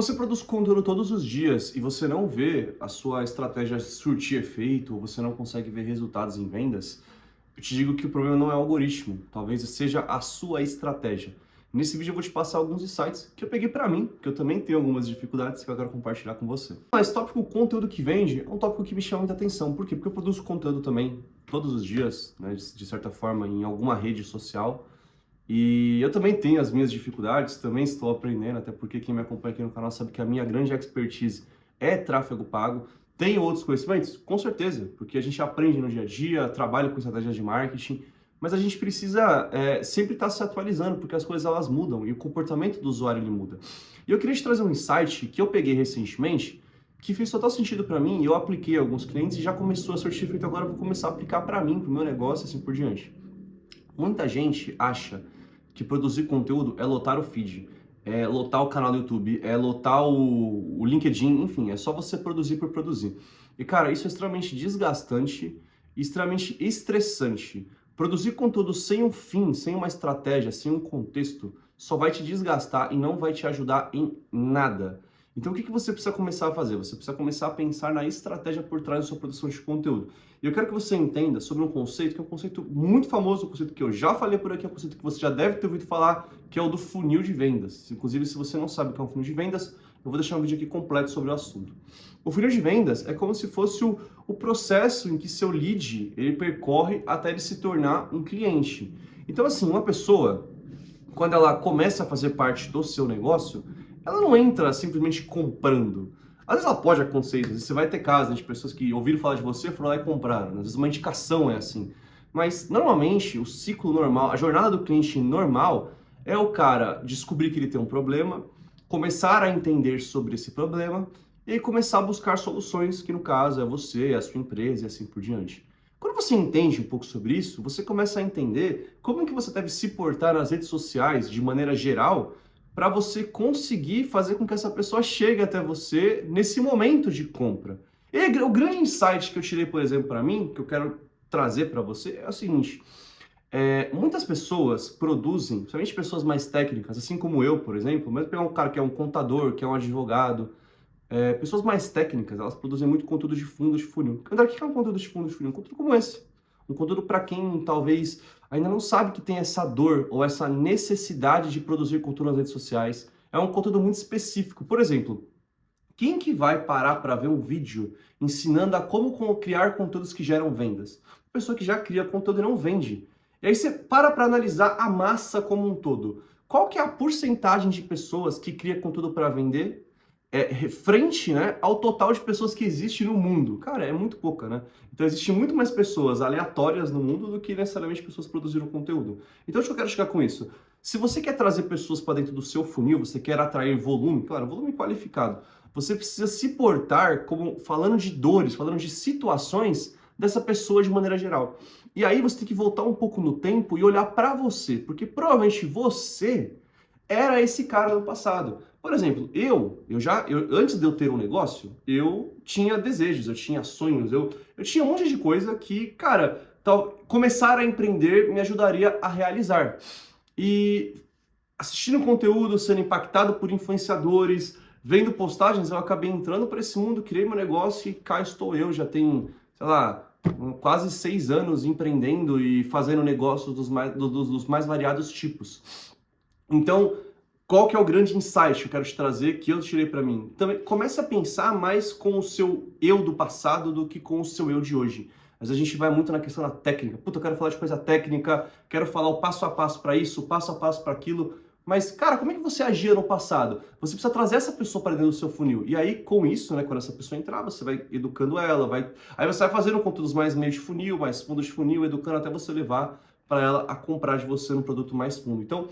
você produz conteúdo todos os dias e você não vê a sua estratégia surtir efeito, ou você não consegue ver resultados em vendas, eu te digo que o problema não é o algoritmo, talvez seja a sua estratégia. Nesse vídeo eu vou te passar alguns insights que eu peguei pra mim, que eu também tenho algumas dificuldades que eu quero compartilhar com você. Mas tópico conteúdo que vende é um tópico que me chama muita atenção. Por quê? Porque eu produzo conteúdo também todos os dias, né, de certa forma, em alguma rede social. E eu também tenho as minhas dificuldades, também estou aprendendo, até porque quem me acompanha aqui no canal sabe que a minha grande expertise é tráfego pago. Tenho outros conhecimentos? Com certeza, porque a gente aprende no dia a dia, trabalha com estratégias de marketing, mas a gente precisa sempre estar se atualizando, porque as coisas elas mudam e o comportamento do usuário ele muda. E eu queria te trazer um insight que eu peguei recentemente, que fez total sentido para mim, e eu apliquei a alguns clientes e já começou a surtir efeito, agora eu vou começar a aplicar para mim, para o meu negócio e assim por diante. Muita gente acha que produzir conteúdo é lotar o feed, é lotar o canal do YouTube, é lotar o LinkedIn, enfim, é só você produzir por produzir. E cara, isso é extremamente desgastante, extremamente estressante. Produzir conteúdo sem um fim, sem uma estratégia, sem um contexto, só vai te desgastar e não vai te ajudar em nada. Então, o que você precisa começar a fazer? Você precisa começar a pensar na estratégia por trás da sua produção de conteúdo. E eu quero que você entenda sobre um conceito que é um conceito muito famoso, um conceito que eu já falei por aqui, é um conceito que você já deve ter ouvido falar, que é o do funil de vendas. Inclusive, se você não sabe o que é um funil de vendas, eu vou deixar um vídeo aqui completo sobre o assunto. O funil de vendas é como se fosse o processo em que seu lead ele percorre até ele se tornar um cliente. Então, assim, uma pessoa, quando ela começa a fazer parte do seu negócio, ela não entra simplesmente comprando. Às vezes ela pode acontecer, às vezes você vai ter casos de pessoas que ouviram falar de você, foram lá e compraram. Às vezes uma indicação é assim. Mas, normalmente, o ciclo normal, a jornada do cliente normal é o cara descobrir que ele tem um problema, começar a entender sobre esse problema e aí começar a buscar soluções, que no caso é você, a sua empresa e assim por diante. Quando você entende um pouco sobre isso, você começa a entender como que você deve se portar nas redes sociais de maneira geral para você conseguir fazer com que essa pessoa chegue até você nesse momento de compra. E o grande insight que eu tirei, por exemplo, para mim, que eu quero trazer para você, é o seguinte: muitas pessoas produzem, principalmente pessoas mais técnicas, assim como eu, por exemplo, mas pegar um cara que é um contador, que é um advogado, pessoas mais técnicas, elas produzem muito conteúdo de fundo de funil. André, o que é um conteúdo de fundo de funil? Um conteúdo como esse. Um conteúdo para quem talvez ainda não sabe que tem essa dor ou essa necessidade de produzir conteúdo nas redes sociais. É um conteúdo muito específico. Por exemplo, quem que vai parar para ver um vídeo ensinando a como criar conteúdos que geram vendas? Uma pessoa que já cria conteúdo e não vende. E aí você para analisar a massa como um todo. Qual que é a porcentagem de pessoas que cria conteúdo para vender frente, né, ao total de pessoas que existe no mundo? Cara, é muito pouca, né? Então existe muito mais pessoas aleatórias no mundo do que necessariamente pessoas que produziram conteúdo. Então, o que eu quero chegar com isso? Se você quer trazer pessoas para dentro do seu funil, você quer atrair volume, claro, volume qualificado, você precisa se portar como falando de dores, falando de situações dessa pessoa de maneira geral. E aí você tem que voltar um pouco no tempo e olhar para você, porque provavelmente você era esse cara no passado. Por exemplo, antes de eu ter um negócio, eu tinha desejos, eu tinha sonhos, eu tinha um monte de coisa que, cara, começar a empreender me ajudaria a realizar. E assistindo conteúdo, sendo impactado por influenciadores, vendo postagens, eu acabei entrando para esse mundo, criei meu negócio e cá estou eu, já tenho, sei lá, quase 6 anos empreendendo e fazendo negócios dos mais variados tipos. Então, qual que é o grande insight que eu quero te trazer, que eu tirei para mim? Também comece a pensar mais com o seu eu do passado do que com o seu eu de hoje. Mas a gente vai muito na questão da técnica. Puta, eu quero falar de coisa técnica, quero falar o passo a passo para isso, o passo a passo para aquilo. Mas, cara, como é que você agia no passado? Você precisa trazer essa pessoa para dentro do seu funil. E aí, com isso, né, quando essa pessoa entrar, você vai educando ela, aí você vai fazendo conteúdos mais meio de funil, mais fundo de funil, educando até você levar para ela a comprar de você um produto mais fundo. Então,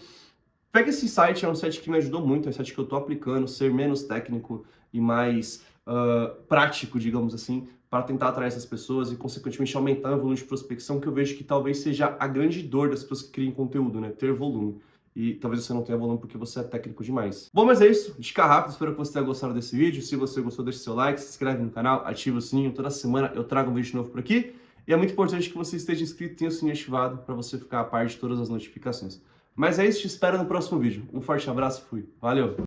pega esse site, é um site que me ajudou muito, é um site que eu estou aplicando, ser menos técnico e mais prático, digamos assim, para tentar atrair essas pessoas e, consequentemente, aumentar o volume de prospecção, que eu vejo que talvez seja a grande dor das pessoas que criam conteúdo, né? Ter volume. E talvez você não tenha volume porque você é técnico demais. Bom, mas é isso. Dica rápida, espero que você tenha gostado desse vídeo. Se você gostou, deixe seu like, se inscreve no canal, ativa o sininho. Toda semana eu trago um vídeo novo por aqui. E é muito importante que você esteja inscrito e tenha o sininho ativado para você ficar a par de todas as notificações. Mas é isso, te espero no próximo vídeo. Um forte abraço, fui. Valeu!